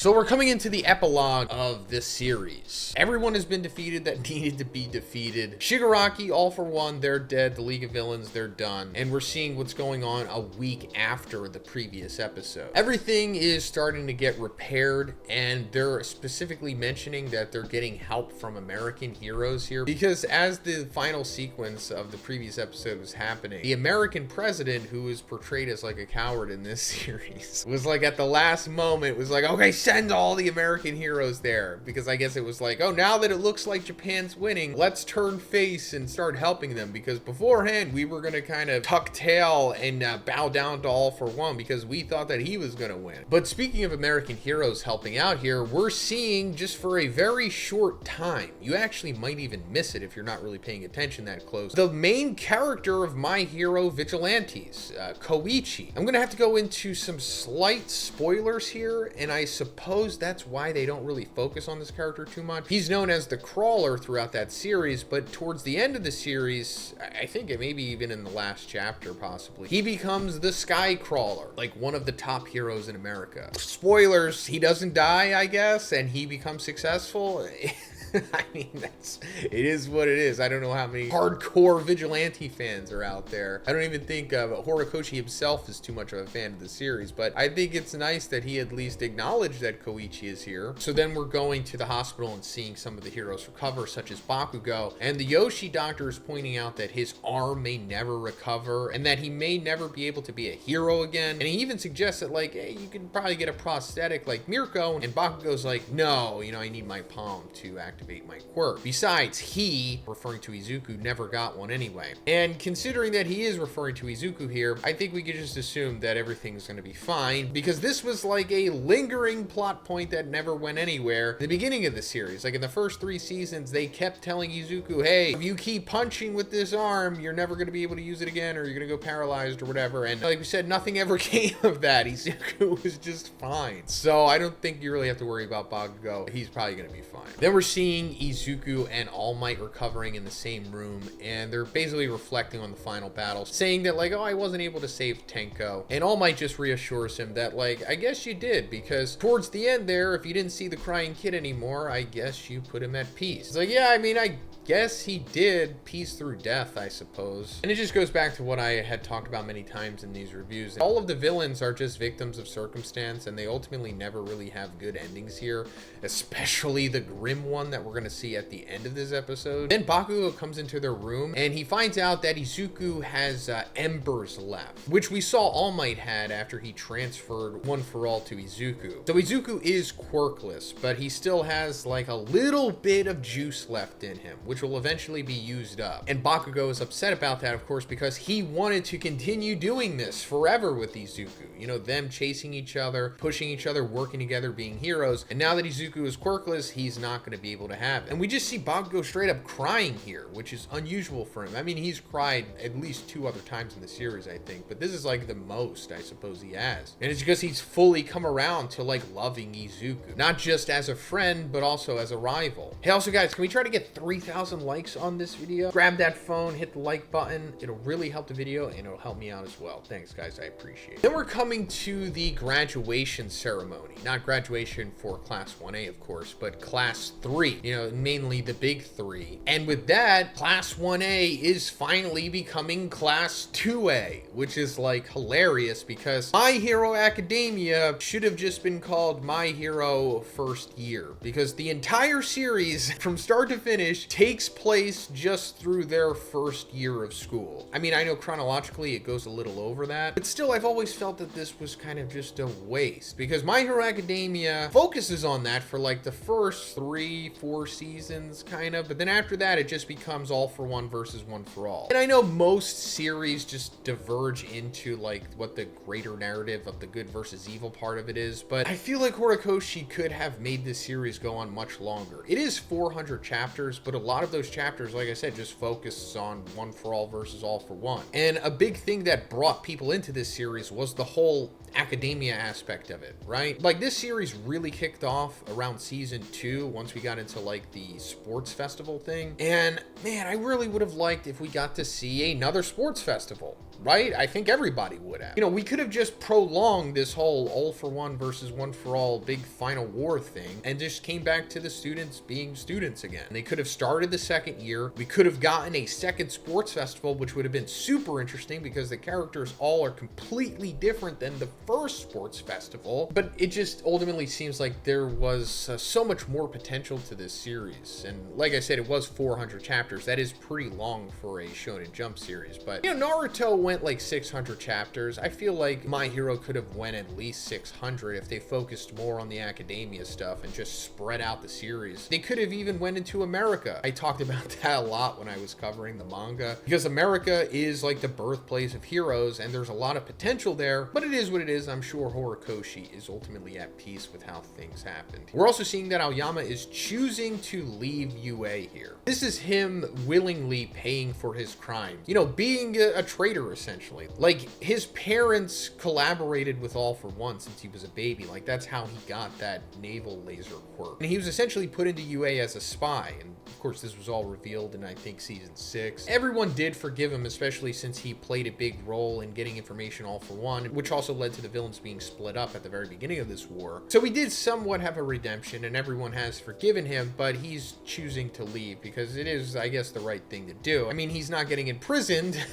So we're coming into the epilogue of this series. Everyone has been defeated that needed to be defeated. Shigaraki, all for one, they're dead. The League of Villains, they're done. And we're seeing what's going on a week after the previous episode. Everything is starting to get repaired, and they're specifically mentioning that they're getting help from American heroes here. Because as the final sequence of the previous episode was happening, the American president, who is portrayed as like a coward in this series, was like at the last moment, was like, okay, send all the American heroes there, because I guess it was like, oh, now that it looks like Japan's winning, let's turn face and start helping them, because beforehand we were going to kind of tuck tail and bow down to All for One because we thought that he was going to win. But speaking of American heroes helping out here, we're seeing just for a very short time, you actually might even miss it if you're not really paying attention that close, the main character of My Hero Vigilantes, Koichi. I'm going to have to go into some slight spoilers here, and I suppose that's why they don't really focus on this character too much. He's known as the Crawler throughout that series, but towards the end of the series, I think it maybe even in the last chapter possibly, he becomes the Sky Crawler, like one of the top heroes in America. Spoilers, he doesn't die, I guess, and he becomes successful. I mean, it is what it is. I don't know how many hardcore vigilante fans are out there. I don't even think Horikoshi himself is too much of a fan of the series, but I think it's nice that he at least acknowledged that Koichi is here. So then we're going to the hospital and seeing some of the heroes recover, such as Bakugo, and the Yoshi doctor is pointing out that his arm may never recover and that he may never be able to be a hero again. And he even suggests that, like, hey, you can probably get a prosthetic like Mirko, and Bakugo's like, no, you know, I need my palm to activate my quirk. Besides, he, referring to Izuku, never got one anyway. And considering that he is referring to Izuku here, I think we could just assume that everything's going to be fine, because this was like a lingering plot point that never went anywhere in the beginning of the series. Like in the first 3 seasons, they kept telling Izuku, hey, if you keep punching with this arm, you're never going to be able to use it again, or you're going to go paralyzed or whatever. And like we said, nothing ever came of that. Izuku was just fine. So I don't think you really have to worry about Bakugo. He's probably going to be fine. Then we're seeing Izuku and All Might recovering in the same room, and they're basically reflecting on the final battle, saying that like, oh, I wasn't able to save Tenko. And All Might just reassures him that like, I guess you did, because towards the end there, if you didn't see the crying kid anymore, I guess you put him at peace. It's like, yeah, I mean, I guess he did. Peace through death, I suppose. And it just goes back to what I had talked about many times in these reviews. All of the villains are just victims of circumstance, and they ultimately never really have good endings here, especially the grim one that we're going to see at the end of this episode. Then Bakugo comes into their room, and he finds out that Izuku has embers left, which we saw All Might had after he transferred One for All to Izuku. So Izuku is quirkless, but he still has like a little bit of juice left in him, which will eventually be used up. And Bakugo is upset about that, of course, because he wanted to continue doing this forever with Izuku. You know, them chasing each other, pushing each other, working together, being heroes. And now that Izuku is quirkless, he's not going to be able to have it. And we just see Bakugo straight up crying here, which is unusual for him. I mean, he's cried at least 2 other times in the series, I think, but this is like the most, I suppose, he has. And it's because he's fully come around to like loving Izuku, not just as a friend, but also as a rival. Hey, also guys, can we try to get 3,000 likes on this video? Grab that phone, hit the like button. It'll really help the video, and it'll help me out as well. Thanks guys, I appreciate it. Then we're coming to the graduation ceremony. Not graduation for class 1A, of course, but class 3, you know, mainly the big 3. And with that, class 1A is finally becoming class 2A, which is like hilarious, because My Hero Academia should have just been called My Hero First Year, because the entire series from start to finish takes place just through their first year of school. I mean, I know chronologically it goes a little over that, but still I've always felt that this was kind of just a waste, because My Hero Academia focuses on that for like the first 3-4 seasons kind of, but then after that it just becomes All for One versus One for All. And I know most series just diverge into like what the greater narrative of the good versus evil part of it is, but I feel like Horikoshi could have made this series go on much longer. It is 400 chapters, but a lot of those chapters, like I said, just focus on One for All versus All for One. And a big thing that brought people into this series was the whole academia aspect of it, right? Like this series really kicked off around season 2 once we got into like the sports festival thing. And man, I really would have liked if we got to see another sports festival. right? I think everybody would have. You know, we could have just prolonged this whole all for one versus one for all big final war thing and just came back to the students being students again. They could have started the second year. We could have gotten a second sports festival, which would have been super interesting because the characters all are completely different than the first sports festival. But it just ultimately seems like there was so much more potential to this series. And like I said, it was 400 chapters. That is pretty long for a Shonen Jump series. But, you know, Naruto went like 600 chapters. I feel like My Hero could have went at least 600 if they focused more on the academia stuff and just spread out the series. They could have even went into America. I talked about that a lot when I was covering the manga, because America is like the birthplace of heroes and there's a lot of potential there, but it is what it is. I'm sure Horikoshi is ultimately at peace with how things happened. We're also seeing that Aoyama is choosing to leave UA here. This is him willingly paying for his crimes. You know, being a traitor, essentially. Like, his parents collaborated with All for One since he was a baby. Like, that's how he got that naval laser quirk. And he was essentially put into UA as a spy. And of course, this was all revealed in, I think, season 6. Everyone did forgive him, especially since he played a big role in getting information All for One, which also led to the villains being split up at the very beginning of this war. So he did somewhat have a redemption, and everyone has forgiven him, but he's choosing to leave because it is, I guess, the right thing to do. I mean, he's not getting imprisoned,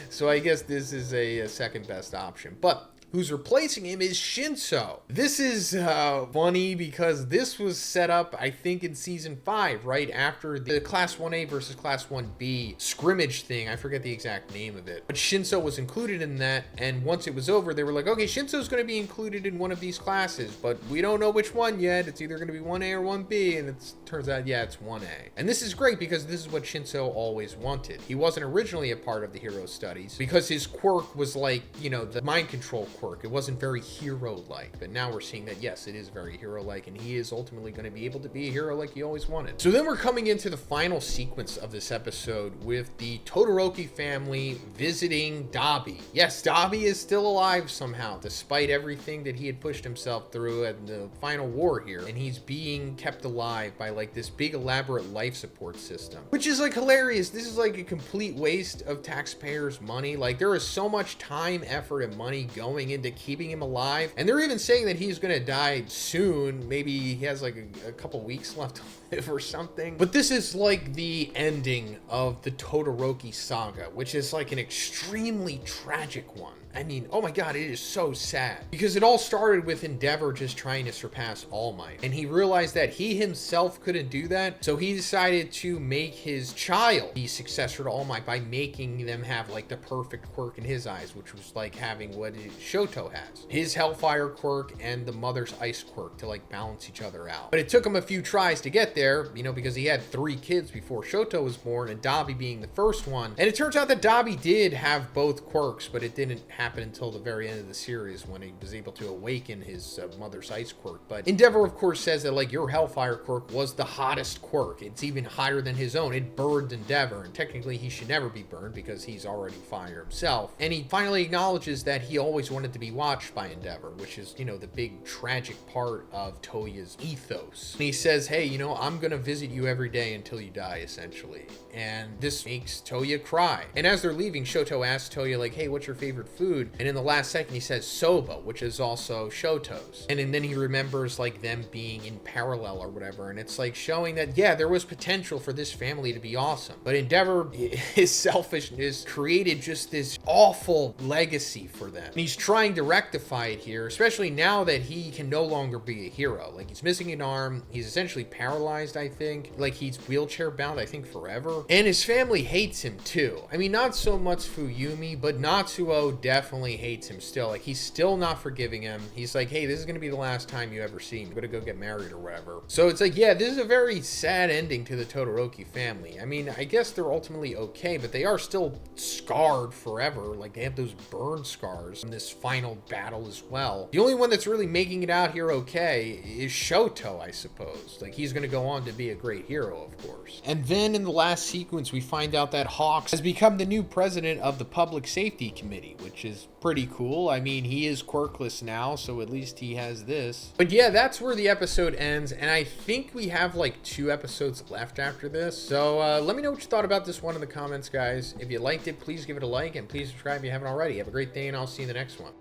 so I guess this is a second best option. But who's replacing him is Shinso. This is funny because this was set up, I think, in season 5, right after the Class 1A versus Class 1B scrimmage thing. I forget the exact name of it. But Shinso was included in that, and once it was over, they were like, okay, Shinso's going to be included in one of these classes, but we don't know which one yet. It's either going to be 1A or 1B, and it turns out, yeah, it's 1A. And this is great because this is what Shinso always wanted. He wasn't originally a part of the hero studies because his quirk was like, you know, the mind control quirk. It wasn't very hero-like, but now we're seeing that, yes, it is very hero-like, and he is ultimately going to be able to be a hero like he always wanted. So then we're coming into the final sequence of this episode with the Todoroki family visiting Dabi. Yes, Dabi is still alive somehow, despite everything that he had pushed himself through at the final war here, and he's being kept alive by like this big elaborate life support system, which is like hilarious. This is like a complete waste of taxpayers' money. Like, there is so much time, effort, and money going into keeping him alive, and they're even saying that he's gonna die soon. Maybe he has like a couple weeks left to live or something. But this is like the ending of the Todoroki saga, which is like an extremely tragic one. I mean, oh my god, it is so sad. Because it all started with Endeavor just trying to surpass All Might. And he realized that he himself couldn't do that, so he decided to make his child the successor to All Might by making them have like the perfect quirk in his eyes, which was like having what Shoto has. His Hellfire quirk and the Mother's Ice quirk to like balance each other out. But it took him a few tries to get there, you know, because he had 3 kids before Shoto was born, and Dabi being the first one. And it turns out that Dabi did have both quirks, but it didn't happen until the very end of the series when he was able to awaken his Mother's Ice quirk. But Endeavor, of course, says that like your Hellfire quirk was the hottest quirk. It's even higher than his own. It burned Endeavor, and technically he should never be burned because he's already fire himself. And he finally acknowledges that he always wanted to be watched by Endeavor, which is, you know, the big tragic part of Toya's ethos. And he says, hey, you know, I'm gonna visit you every day until you die, essentially. And this makes Toya cry. And as they're leaving, Shoto asks Toya, like, hey, what's your favorite food? And in the last second, he says soba, which is also Shoto's. And then he remembers like them being in parallel or whatever. And it's like showing that, yeah, there was potential for this family to be awesome. But Endeavor, his selfishness created just this awful legacy for them. And he's trying to rectify it here, especially now that he can no longer be a hero. Like, he's missing an arm. He's essentially paralyzed, I think. Like, he's wheelchair bound, I think, forever. And his family hates him too. I mean, not so much Fuyumi, but Natsuo definitely hates him still. Like, he's still not forgiving him. He's like, hey, this is gonna be the last time you ever see me. I'm gonna go get married or whatever. So it's like, yeah, this is a very sad ending to the Todoroki family. I mean, I guess they're ultimately okay, but they are still scarred forever. Like, they have those burn scars in this final battle as well. The only one that's really making it out here okay is Shoto, I suppose. Like, he's gonna go on to be a great hero, of course. And then in the last sequence, we find out that Hawks has become the new president of the Public Safety Committee, which which is pretty cool. I mean, he is quirkless now, so at least he has this. But yeah, that's where the episode ends, and I think we have like 2 episodes left after this. So let me know what you thought about this one in the comments, guys. If you liked it, please give it a like, and please subscribe if you haven't already. Have a great day, and I'll see you in the next one.